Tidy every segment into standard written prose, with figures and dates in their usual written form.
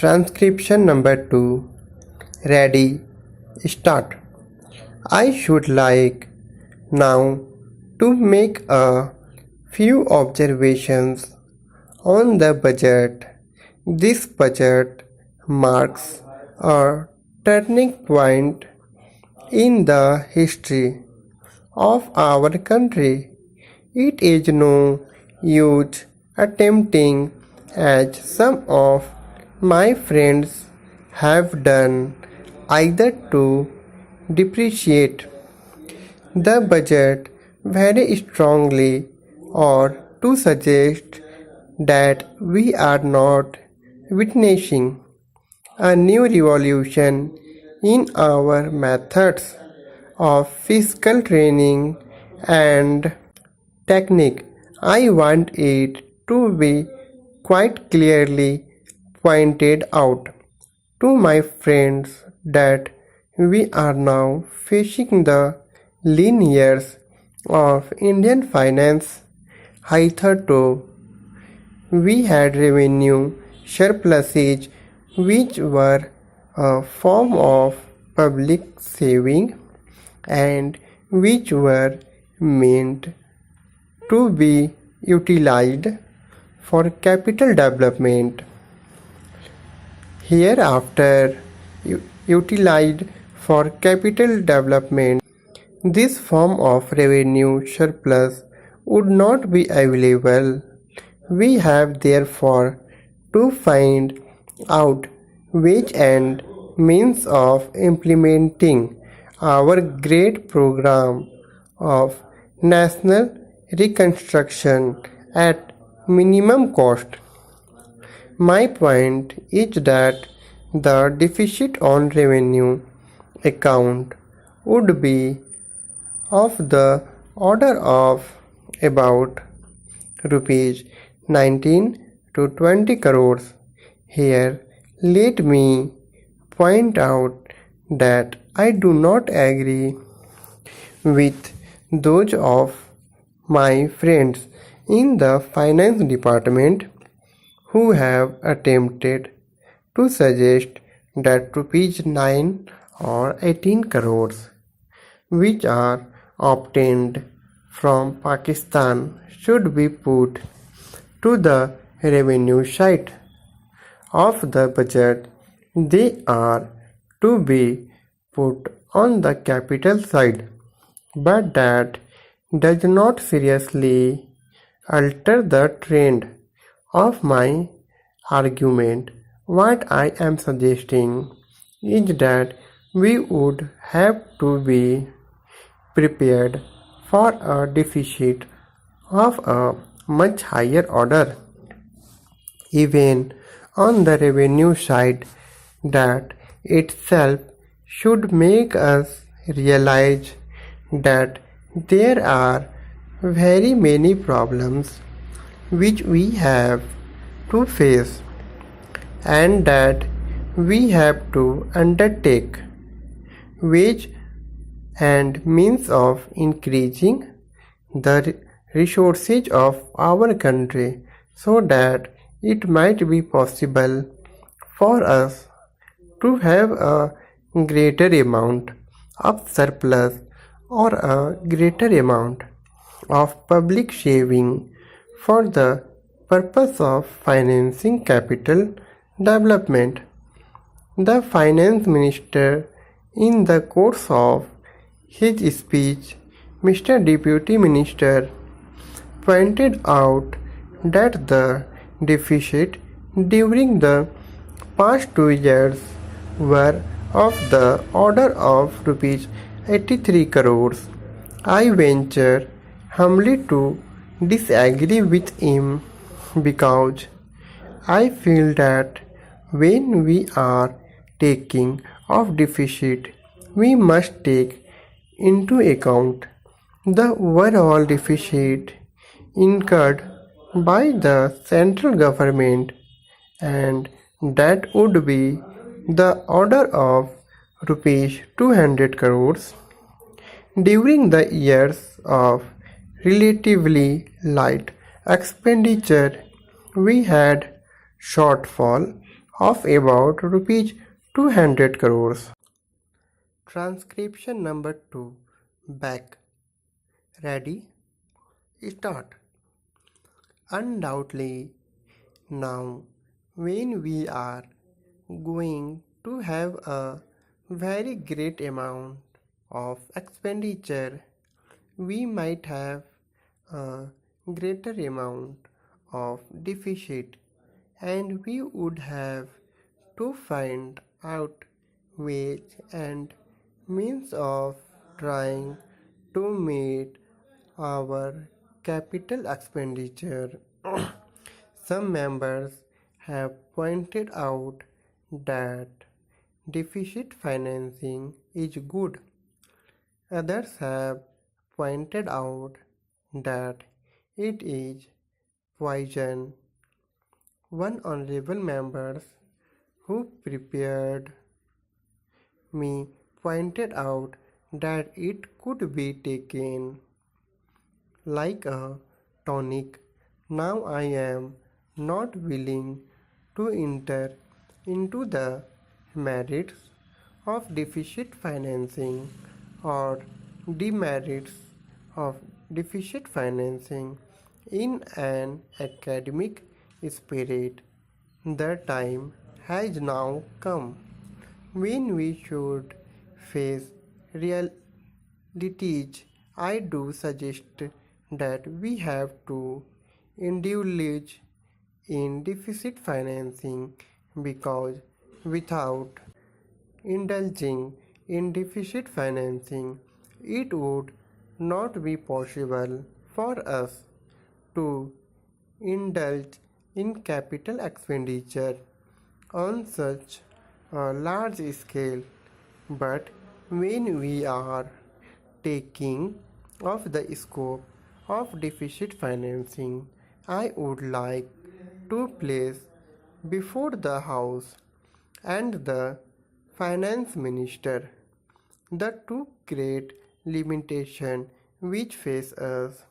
Transcription number 2. Ready. Start. I should like now to make a few observations on the budget. This budget marks a turning point in the history of our country. It is no use attempting, as some of my friends have done, either to depreciate the budget very strongly or to suggest that we are not witnessing a new revolution in our methods of fiscal training and technique. I want it to be quite clearly pointed out to my friends that we are now facing the lean years of Indian finance. Hitherto, we had revenue surpluses which were a form of public saving and which were meant to be utilized for capital development. Hereafter, utilized for capital development, this form of revenue surplus would not be available. We have therefore to find out ways and means of implementing our great program of national reconstruction at minimum cost. My point is that the deficit on revenue account would be of the order of about rupees 19 to 20 crores. Here, let me point out that I do not agree with those of my friends in the finance department who have attempted to suggest that rupees 9 or 18 crores which are obtained from Pakistan should be put to the revenue side of the budget. They are to be put on the capital side, but that does not seriously alter the trend of my argument. What I am suggesting is that we would have to be prepared for a deficit of a much higher order, even on the revenue side. That itself should make us realize that there are very many problems which we have to face and that we have to undertake ways and means of increasing the resources of our country so that it might be possible for us to have a greater amount of surplus or a greater amount of public saving for the purpose of financing capital development. The finance minister, in the course of his speech, Mr. Deputy Minister, pointed out that the deficit during the past 2 years were of the order of rupees 83 crores. I venture humbly to disagree with him because I feel that when we are taking of deficit, we must take into account the overall deficit incurred by the central government, and that would be the order of rupees 200 crores. During the years of relatively light expenditure, we had shortfall of about rupees 200 crores. Transcription number 2. Back. Ready? Start. Undoubtedly, now when we are going to have a very great amount of expenditure, we might have a greater amount of deficit, and we would have to find out ways and means of trying to meet our capital expenditure. Some members have pointed out that deficit financing is good. Others have pointed out that it is poison. One honorable member who prepared me pointed out that it could be taken like a tonic. Now I am not willing to enter into the merits of deficit financing or demerits of deficit financing in an academic spirit. The time has now come when we should face realities. I do suggest that we have to indulge in deficit financing because without indulging in deficit financing, it would not be possible for us to indulge in capital expenditure on such a large scale. But when we are taking of the scope of deficit financing, I would like to place before the House and the Finance Minister the two great limitations which face us.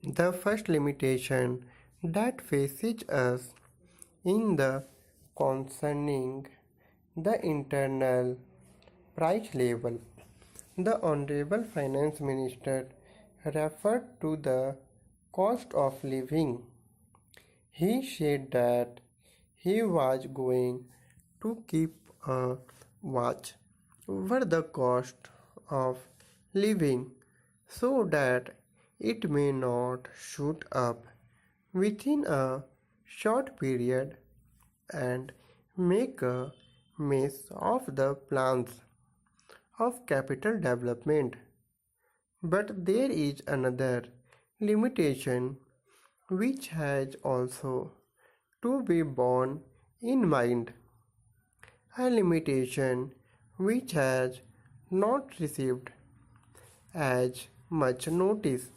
The first limitation that faces us in the concerning the internal price level. The Honorable Finance Minister referred to the cost of living. He said that he was going to keep a watch over the cost of living so that it may not shoot up within a short period and make a mess of the plans of capital development. But there is another limitation which has also to be borne in mind, a limitation which has not received as much notice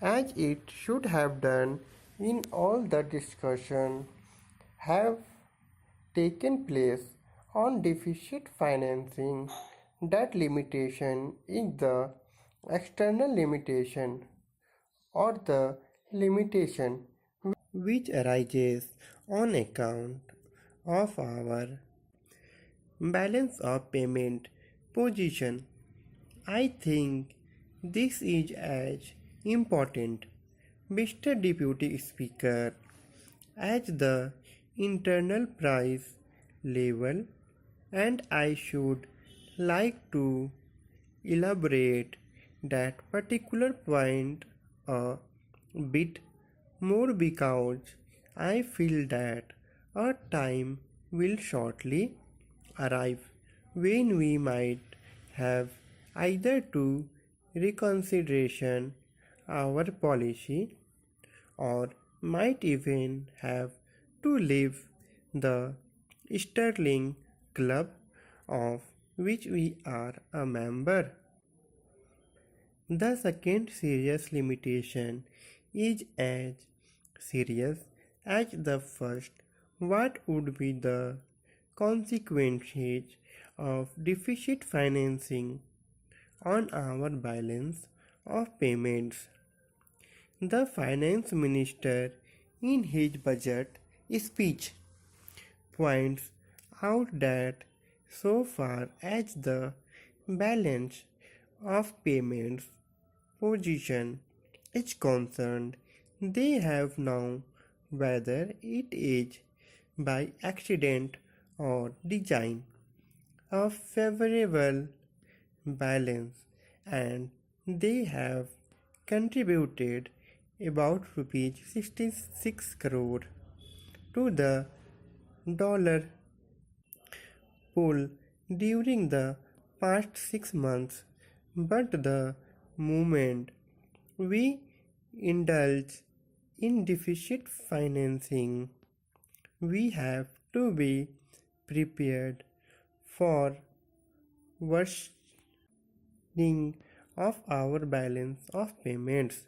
as it should have done in all the discussion have taken place on deficit financing. That limitation is the external limitation or the limitation which arises on account of our balance of payment position. I think this is as important, Mr. Deputy Speaker, as the internal price level, and I should like to elaborate that particular point a bit more because I feel that a time will shortly arrive when we might have either to reconsideration our policy or might even have to leave the sterling club of which we are a member. The second serious limitation is as serious as the first. What would be the consequences of deficit financing on our balance of payments? The finance minister in his budget speech points out that so far as the balance of payments position is concerned, they have now, whether it is by accident or design, a favorable balance, and they have contributed about rupees 66 crore to the dollar pool during the past 6 months. But the moment we indulge in deficit financing, we have to be prepared for worsening of our balance of payments.